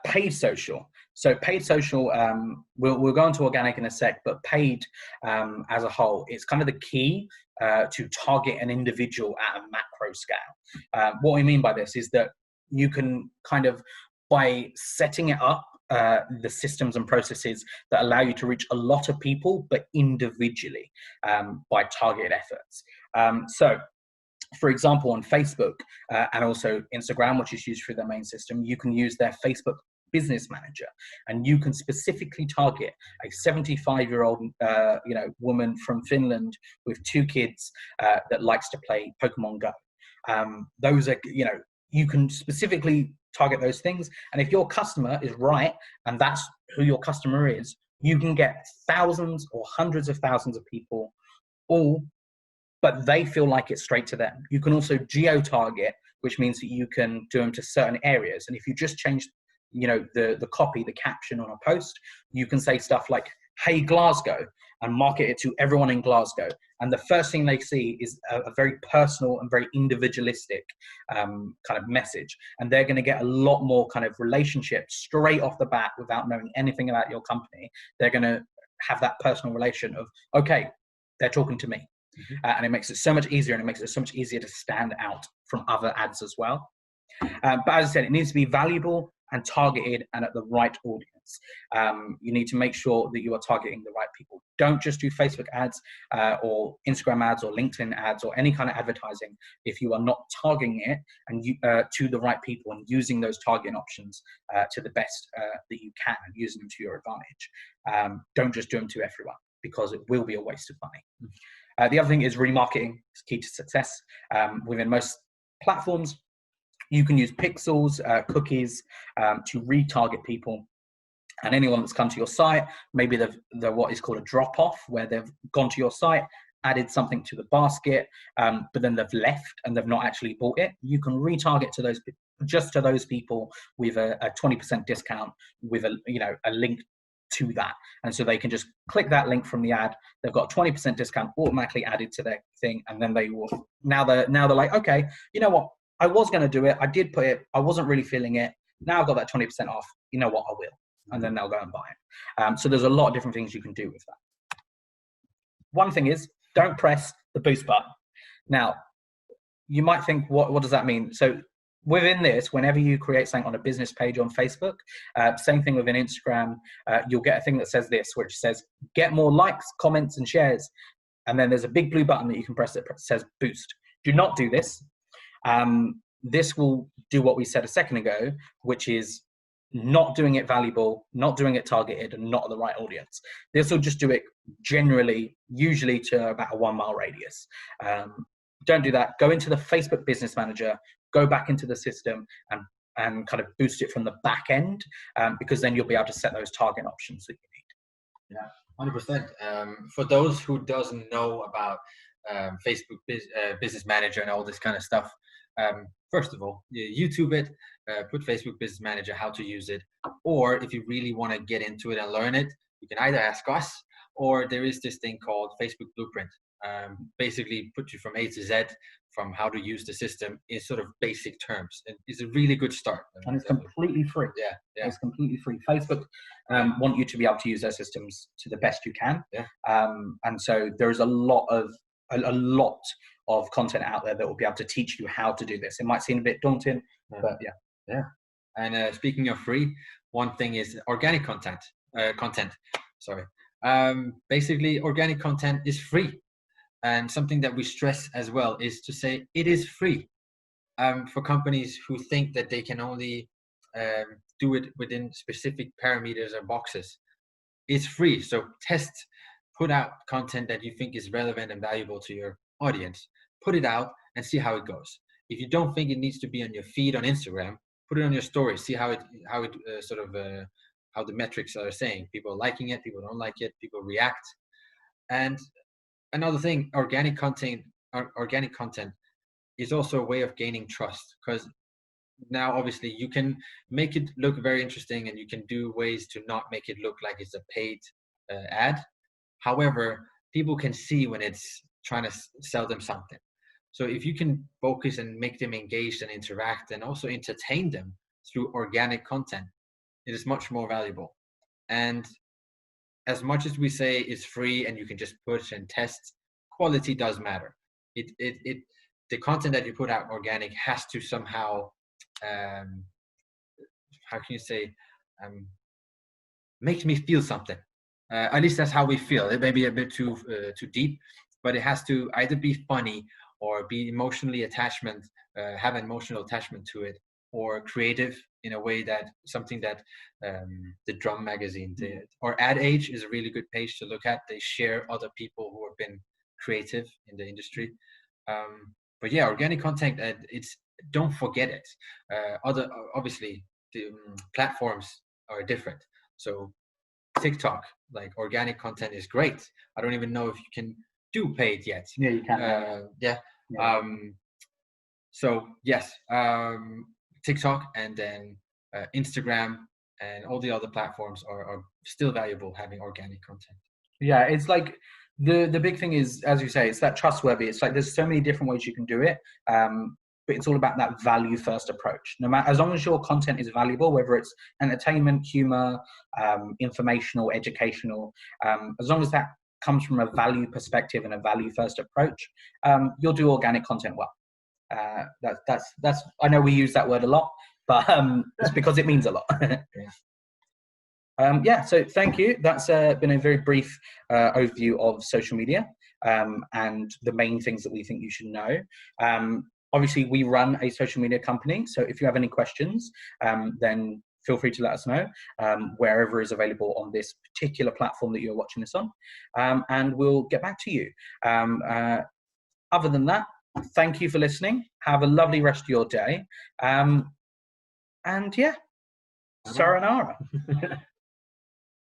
Paid social. So paid social, we'll go into organic in a sec, but paid as a whole, it's kind of the key to target an individual at a macro scale. What we mean by this is that you can kind of, by setting it up, the systems and processes that allow you to reach a lot of people, but individually, by targeted efforts. So for example, on Facebook and also Instagram, which is used through their main system, you can use their Facebook Business Manager, and you can specifically target a 75-year-old woman from Finland with 2 kids that likes to play Pokemon Go. Those are, you can specifically target those things, and if your customer is right and that's who your customer is, you can get thousands or hundreds of thousands of people, but they feel like it's straight to them. You can also geo-target, which means that you can do them to certain areas. And if you just change, the copy, the caption on a post, you can say stuff like, "Hey Glasgow," and market it to everyone in Glasgow. And the first thing they see is a very personal and very individualistic kind of message. And they're going to get a lot more kind of relationship straight off the bat without knowing anything about your company. They're going to have that personal relation of, okay, they're talking to me. And it makes it so much easier, and it makes it so much easier to stand out from other ads as well. But as I said, it needs to be valuable and targeted and at the right audience. You need to make sure that you are targeting the right people. Don't just do Facebook ads or Instagram ads or LinkedIn ads or any kind of advertising if you are not targeting it and to the right people and using those targeting options to the best that you can and using them to your advantage. Don't just do them to everyone, because it will be a waste of money. The other thing is remarketing is key to success. Within most platforms, you can use pixels, cookies to retarget people. And anyone that's come to your site, maybe they're what is called a drop-off, where they've gone to your site, added something to the basket, but then they've left and they've not actually bought it. You can retarget to those people with a 20% discount with a link to that, and so they can just click that link from the ad. They've got a 20% discount automatically added to their thing, and then they will now they're like, okay, you know what, I was going to do it, I did put it, I wasn't really feeling it, now I've got that 20% off, you know what, I will. And then they'll go and buy it. So there's a lot of different things you can do with that. One thing is, don't press the boost button. Now you might think, what does that mean? So within this, whenever you create something on a business page on Facebook, same thing within Instagram, you'll get a thing that says this, which says, get more likes, comments, and shares. And then there's a big blue button that you can press that says boost. Do not do this. This will do what we said a second ago, which is not doing it valuable, not doing it targeted, and not the right audience. This will just do it generally, usually to about a 1 mile radius. Don't do that. Go into the Facebook Business Manager, go back into the system and kind of boost it from the back end, because then you'll be able to set those target options that you need. Yeah, 100%. For those who doesn't know about Facebook Business Manager and all this kind of stuff, first of all, YouTube it, put Facebook Business Manager, how to use it, or if you really want to get into it and learn it, you can either ask us, or there is this thing called Facebook Blueprint. Basically put you from A to Z, from how to use the system in sort of basic terms. It's a really good start. And it's completely free. Yeah. It's completely free. Facebook want you to be able to use their systems to the best you can. Yeah. And so there's a lot of content out there that will be able to teach you how to do this. It might seem a bit daunting, but yeah. Yeah. And speaking of free, one thing is organic content. Basically, organic content is free. And something that we stress as well is to say it is free. For companies who think that they can only do it within specific parameters or boxes, it's free. So put out content that you think is relevant and valuable to your audience. Put it out and see how it goes. If you don't think it needs to be on your feed on Instagram, put it on your story. See how the metrics are saying. People are liking it, people don't like it, people react. And another thing, organic content is also a way of gaining trust, because now obviously you can make it look very interesting and you can do ways to not make it look like it's a paid ad. However, people can see when it's trying to sell them something. So if you can focus and make them engaged and interact and also entertain them through organic content, it is much more valuable. And as much as we say it's free and you can just push and test, quality does matter. The content that you put out organic has to somehow, how can you say, makes me feel something. At least that's how we feel. It may be a bit too deep, but it has to either be funny or be emotionally attachment, have an emotional attachment to it, or creative in a way that something that the Drum magazine did. Or Ad Age is a really good page to look at. They share other people who have been creative in the industry. But yeah, organic content, it's, don't forget it. Other, obviously, the platforms are different. So TikTok, like, organic content is great. I don't even know if you can do paid yet. Yeah, you can. Yeah. So yes, TikTok and then Instagram and all the other platforms are still valuable having organic content. Yeah, it's like the big thing is, as you say, it's that trustworthy. It's like there's so many different ways you can do it. But it's all about that value first approach. No matter, as long as your content is valuable, whether it's entertainment, humor, informational, educational, as long as that comes from a value perspective and a value first approach, you'll do organic content well. That's I know we use that word a lot, but it's because it means a lot. Yeah, so thank you. That's been a very brief overview of social media and the main things that we think you should know. Obviously, we run a social media company, so if you have any questions, then feel free to let us know wherever is available on this particular platform that you're watching this on, and we'll get back to you. Other than that, thank you for listening. Have a lovely rest of your day. And yeah, sayonara.